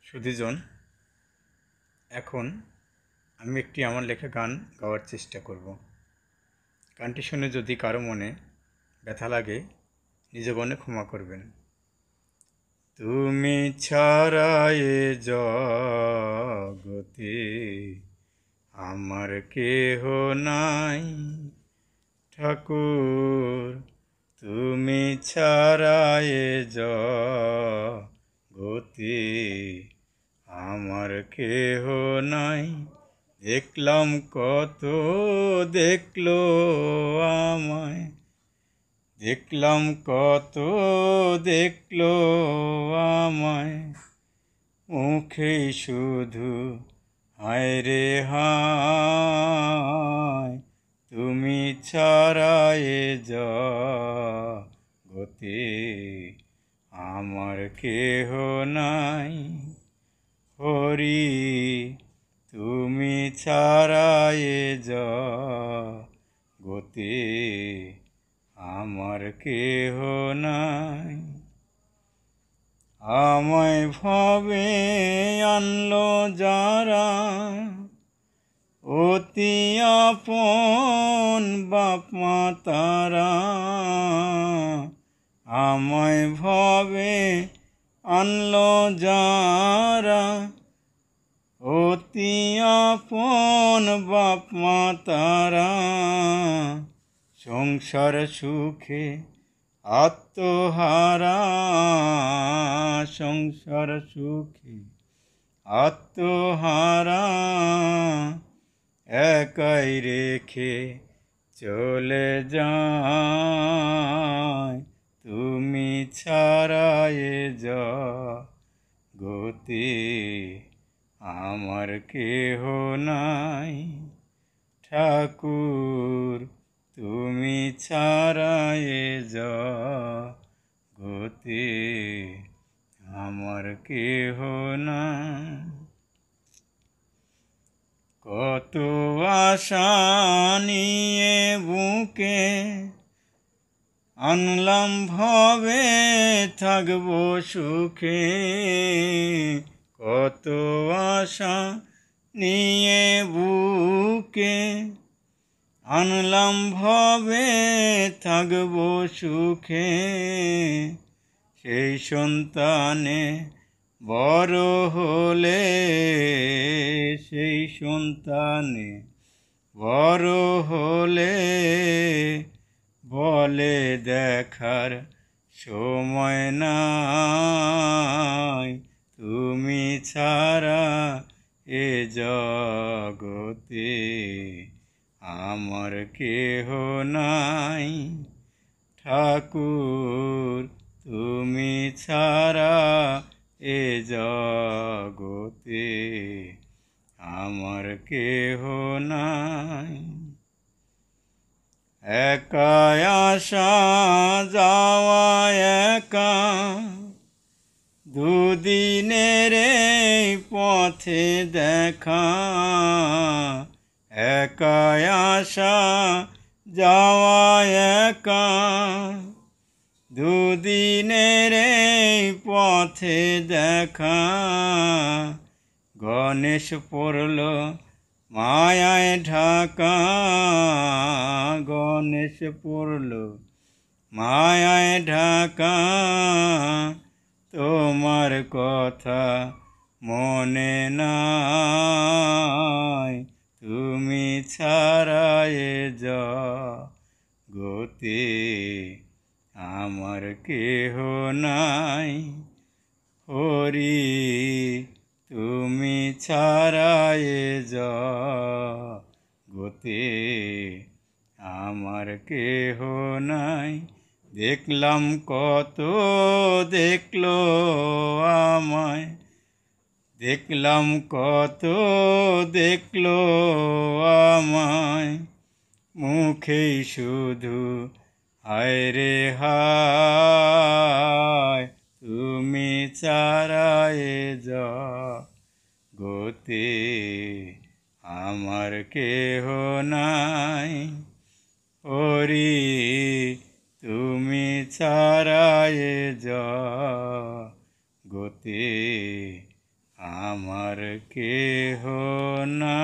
সুধীজন, এখন আমি একটি আমার লেখা গান গাওয়ার চেষ্টা করব। গানটি শুনে যদি কারো মনে ব্যথা লাগে, নিজ মনে ক্ষমা করবেন। তুমি ছাড়া এ জগতে আমার কেহ নাই, ঠাকুর তুমি ছাড়া এ জগতে আমার কেহ নাই। দেখলাম কত দেখলো আমায়, দেখলাম কত দেখলো আমায়, মুখেই শুধু হায় রে হায়। তুমি ছাড়া এ জগতে আমার কেহ নাই। হরি তুমি ছাড়া এ জগতে আমার কেহ নাই। আমায় ভবে আনলো যারা, অতি আপন বাপ মা তারা। আমায় ভবে আনলো যারা, অতি আপন বাপ মা তারা। সংসার সুখে আত্মহারা, সংসার সুখে আত্মহারা। একাই রেখে চলে যায়, তুমি ছাড়া এ জগতে আমার কেহ নাই। ঠাকুর তুমি ছাড়া এ জগতে আমার কেহ নাই। কত আশা নিয়ে বুকে আনলাম ভবে থাকবো সুখে। কত আশা নিয়ে বুকে আনলাম ভবে থাকবো সুখে। সেই সন্তানে বড় হলে, সেই সন্তানে বড় হলে বলে দেখার সময় নাই। তুমি ছাড়া এ জগতে আমার কেহ নাই। ঠাকুর তুমি ছাড়া এ জগতে আমার কেহ নাই। একা আসা যাওয়া একা, দুদিনের এই পথে দেখা। একা আসা যাওয়া একা, দুদিনের এই পথে দেখা। গণেশ পড়ল মায়ায় ঢাকা, গণেশ পড়ল মায়ায় ঢাকা। তোমার কথা মনে নাই, তুমি ছাড়া এ জগতে আমার কেহ নাই। হরি তুমি ছাড়া এ জগতে আমার কেহ নাই। দেখলাম কত দেখলো আমায়, দেখলাম কত দেখলো আমায়, মুখেই শুধু হায় রে হায়। তুমি ছাড়া এ জগতে আমার কেহ নাই। হরি তুমি ছাড়া এ জগতে আমার কেহ না